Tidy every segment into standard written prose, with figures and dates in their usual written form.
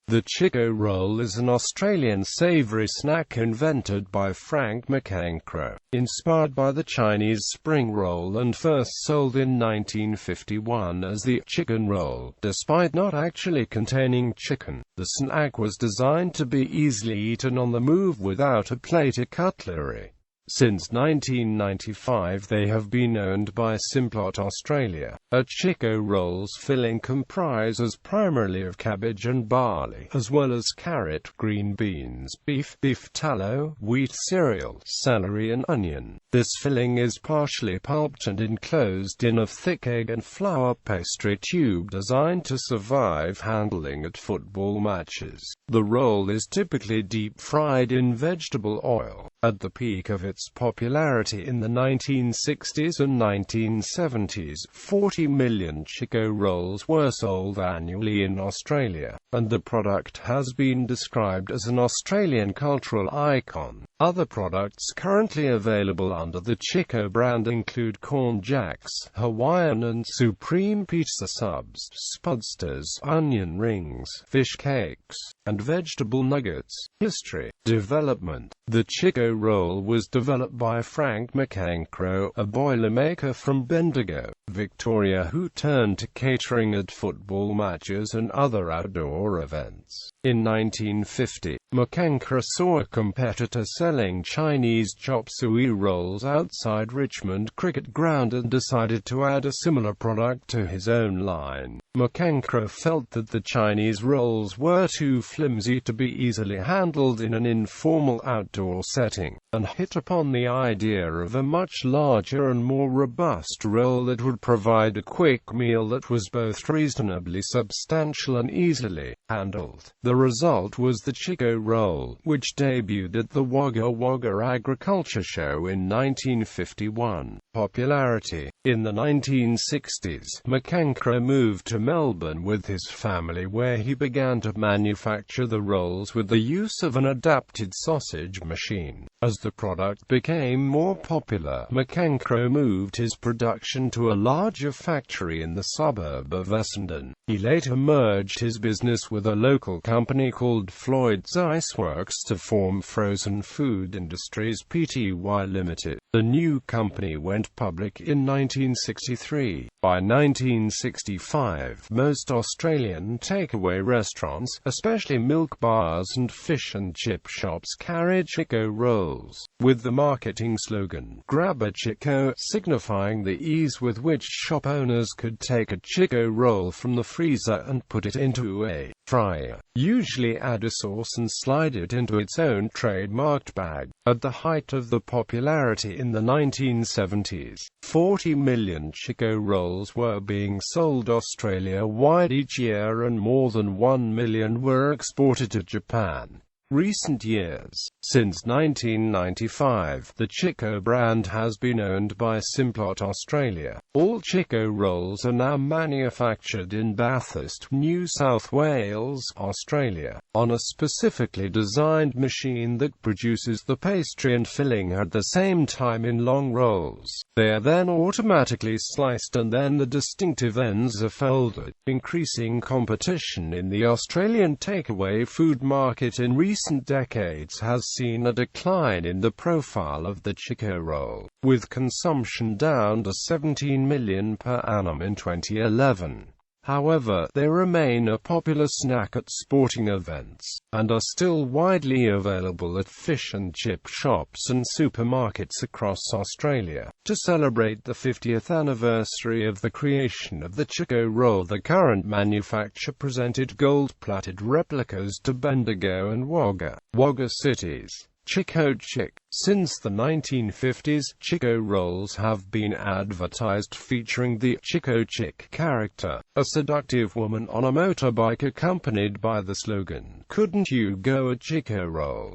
The Chiko Roll is an Australian savoury snack invented by Frank McEncroe, inspired by the Chinese spring roll and first sold in 1951 as the chicken roll. Despite not actually containing chicken, the snack was designed to be easily eaten on the move without a plate or cutlery. Since 1995 they have been owned by Simplot Australia.A Chiko Roll's filling comprises primarily of cabbage and barley, as well as carrot, green beans, beef tallow, wheat cereal, celery and onion. This filling is partially pulped and enclosed in a thick egg and flour pastry tube designed to survive handling at football matches. The roll is typically deep-fried in vegetable oil. At the peak of its popularity in the 1960s and 1970s, 40 million Chiko rolls were sold annually in Australia, and the product has been described as an Australian cultural icon. Other products currently available under the Chiko brand include corn jacks, Hawaiian and Supreme pizza subs, spudsters, onion rings, fish cakes, and vegetable nuggets. History. Development. The Chiko Roll was developed by Frank McEncroe, a boilermaker from Bendigo, Victoria who turned to catering at football matches and other outdoor events. In 1950, McEncroe saw a competitor selling Chinese chop suey rolls outside Richmond Cricket Ground and decided to add a similar product to his own line. McEncroe felt that the Chinese rolls were too flimsy to be easily handled in an informal outdoor setting, and hit upon the idea of a much larger and more robust roll that would provide a quick meal that was both reasonably substantial and easily handled. The result was the Chiko Roll, which debuted at the Wagga Wagga Agriculture Show in 1951. Popularity. In the 1960s, McEncroe moved to Melbourne with his family where he began to manufacture the rolls with the use of an adapted sausage machine. As the product became more popular, McEncroe moved his production to a larger factory in the suburb of Essendon. He later merged his business with a local company called Floyd's Iceworks to form Frozen Food Industries Pty Limited. The new company went public in 1963. By 1965, most Australian takeaway restaurants, especially milk bars and fish and chip shops, carried Chiko rolls, with the marketing slogan, "Grab a Chiko," signifying the ease with which shop owners could take a Chiko roll from the freezer and put it into a fryer, usually add a sauce and slide it into its own trademarked bag. At the height of the popularity in the 1970s, 40 million Chiko rolls were being sold Australia-wide each year and more than 1 million were exported to Japan. Recent years. Since 1995, the Chiko brand has been owned by Simplot Australia. All Chiko rolls are now manufactured in Bathurst, New South Wales, Australia, on a specifically designed machine that produces the pastry and filling at the same time in long rolls. They are then automatically sliced and then the distinctive ends are folded. Increasing competition in the Australian takeaway food market in recent decades has seen a decline in the profile of the Chiko roll, with consumption down to 17 million per annum in 2011. However, they remain a popular snack at sporting events, and are still widely available at fish and chip shops and supermarkets across Australia. To celebrate the 50th anniversary of the creation of the Chiko Roll, the current manufacturer presented gold-plated replicas to Bendigo and Wagga Wagga cities. Chiko Chick. Since the 1950s, Chiko rolls have been advertised featuring the Chiko Chick character, a seductive woman on a motorbike accompanied by the slogan, "Couldn't you go a Chiko roll?"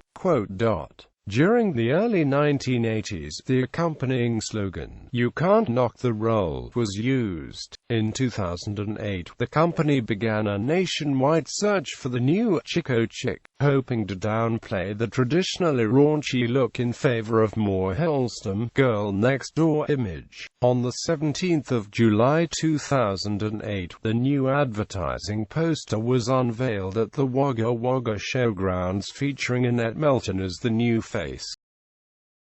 During the early 1980s, the accompanying slogan, "You can't knock the roll," was used. In 2008, the company began a nationwide search for the new Chiko Chick hoping to downplay the traditionally raunchy look in favor of more wholesome, girl next door image. On the 17th of July 2008, the new advertising poster was unveiled at the Wagga Wagga Showgrounds featuring Annette Melton as the new face.